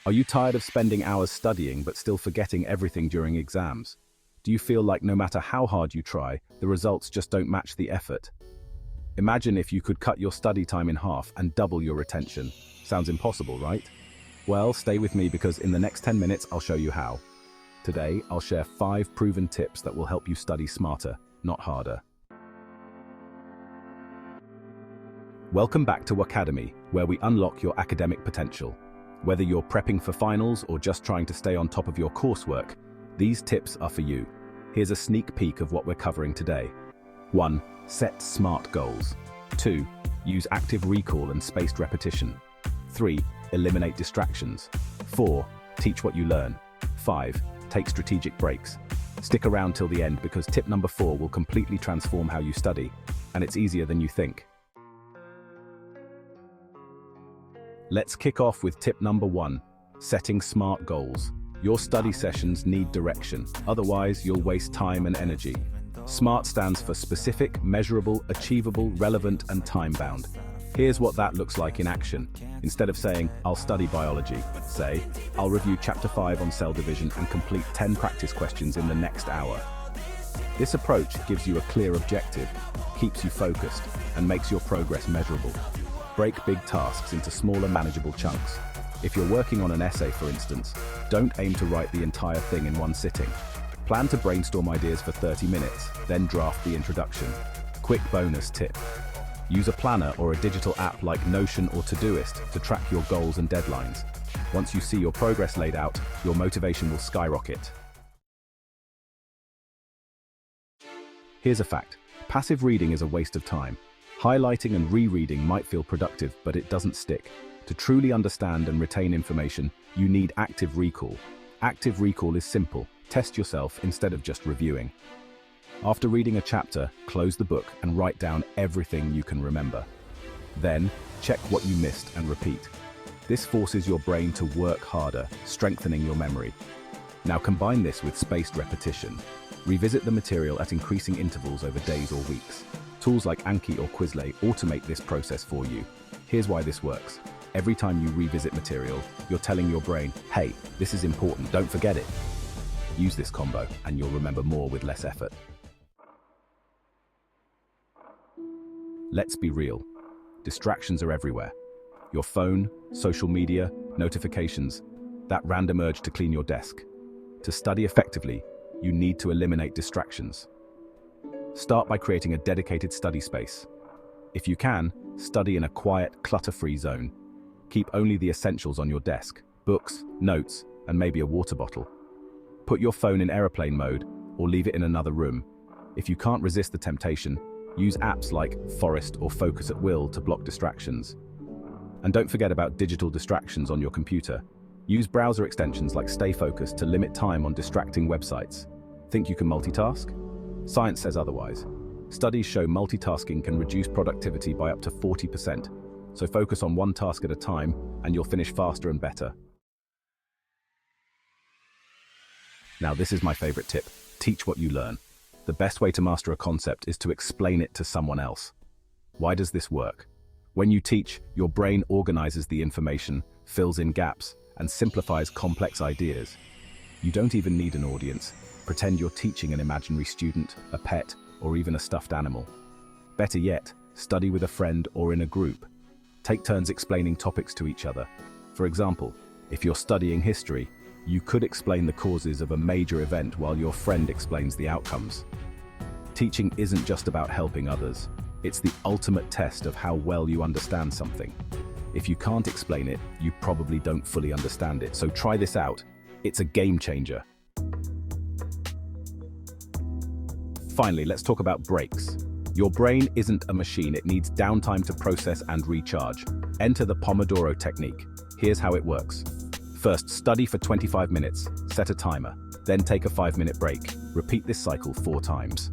Are you tired of spending hours studying but still forgetting everything during exams? Do you feel like no matter how hard you try, the results just don't match the effort? Imagine if you could cut your study time in half and double your retention. Sounds impossible, right? Well, stay with me because in the next 10 minutes I'll show you how. Today, I'll share 5 proven tips that will help you study smarter, not harder. Welcome back to WAqademy, where we unlock your academic potential. Whether you're prepping for finals or just trying to stay on top of your coursework, these tips are for you. Here's a sneak peek of what we're covering today. 1. Set SMART goals. 2. Use active recall and spaced repetition. 3. Eliminate distractions. 4. Teach what you learn. 5. Take strategic breaks. Stick around till the end because tip number 4 will completely transform how you study, and it's easier than you think. Let's kick off with tip number 1, setting SMART goals. Your study sessions need direction, otherwise you'll waste time and energy. SMART stands for specific, measurable, achievable, relevant, and time-bound. Here's what that looks like in action. Instead of saying, "I'll study biology," say, "I'll review chapter 5 on cell division and complete 10 practice questions in the next hour." This approach gives you a clear objective, keeps you focused, and makes your progress measurable. Break big tasks into smaller, manageable chunks. If you're working on an essay, for instance, don't aim to write the entire thing in one sitting. Plan to brainstorm ideas for 30 minutes, then draft the introduction. Quick bonus tip. Use a planner or a digital app like Notion or Todoist to track your goals and deadlines. Once you see your progress laid out, your motivation will skyrocket. Here's a fact. Passive reading is a waste of time. Highlighting and rereading might feel productive, but it doesn't stick. To truly understand and retain information, you need active recall. Active recall is simple. Test yourself instead of just reviewing. After reading a chapter, close the book and write down everything you can remember. Then, check what you missed and repeat. This forces your brain to work harder, strengthening your memory. Now combine this with spaced repetition. Revisit the material at increasing intervals over days or weeks. Tools like Anki or Quizlet automate this process for you. Here's why this works. Every time you revisit material, you're telling your brain, "Hey, this is important, don't forget it." Use this combo and you'll remember more with less effort. Let's be real. Distractions are everywhere. Your phone, social media, notifications, that random urge to clean your desk. To study effectively, you need to eliminate distractions. Start by creating a dedicated study space. If you can, study in a quiet, clutter-free zone. Keep only the essentials on your desk: books, notes, and maybe a water bottle. Put your phone in airplane mode or leave it in another room. If you can't resist the temptation, use apps like Forest or Focus at Will to block distractions. And don't forget about digital distractions on your computer. Use browser extensions like Stay Focused to limit time on distracting websites. Think you can multitask? Science says otherwise. Studies show multitasking can reduce productivity by up to 40%. So focus on one task at a time and you'll finish faster and better. Now this is my favorite tip. Teach what you learn. The best way to master a concept is to explain it to someone else. Why does this work? When you teach, your brain organizes the information, fills in gaps, and simplifies complex ideas. You don't even need an audience. Pretend you're teaching an imaginary student, a pet, or even a stuffed animal. Better yet, study with a friend or in a group. Take turns explaining topics to each other. For example, if you're studying history, you could explain the causes of a major event while your friend explains the outcomes. Teaching isn't just about helping others. It's the ultimate test of how well you understand something. If you can't explain it, you probably don't fully understand it. So try this out. It's a game changer. Finally, let's talk about breaks. Your brain isn't a machine. It needs downtime to process and recharge. Enter the Pomodoro technique. Here's how it works. First, study for 25 minutes. Set a timer. Then take a 5-minute break. Repeat this cycle 4 times.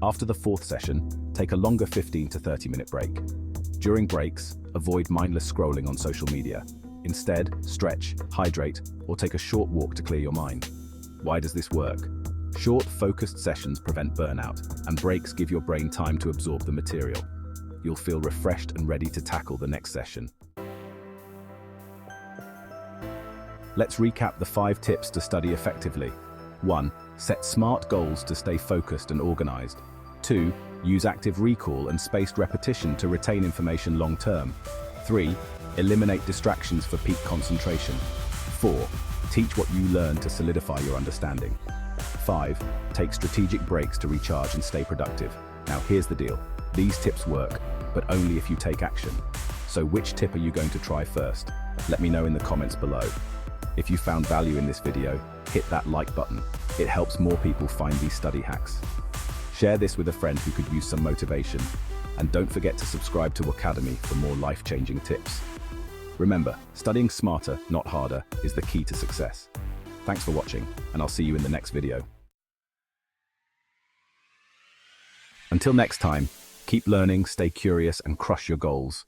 After the 4th session, take a longer 15 to 30-minute break. During breaks, avoid mindless scrolling on social media. Instead, stretch, hydrate, or take a short walk to clear your mind. Why does this work? Short, focused sessions prevent burnout, and breaks give your brain time to absorb the material. You'll feel refreshed and ready to tackle the next session. Let's recap the 5 tips to study effectively. 1. Set SMART goals to stay focused and organized. 2. Use active recall and spaced repetition to retain information long-term. 3. Eliminate distractions for peak concentration. 4. Teach what you learn to solidify your understanding. 5. Take strategic breaks to recharge and stay productive. Now here's the deal. These tips work, but only if you take action. So which tip are you going to try first? Let me know in the comments below. If you found value in this video, hit that like button. It helps more people find these study hacks. Share this with a friend who could use some motivation. And don't forget to subscribe to WAqademy for more life-changing tips. Remember, studying smarter, not harder, is the key to success. Thanks for watching, and I'll see you in the next video. Until next time, keep learning, stay curious, and crush your goals.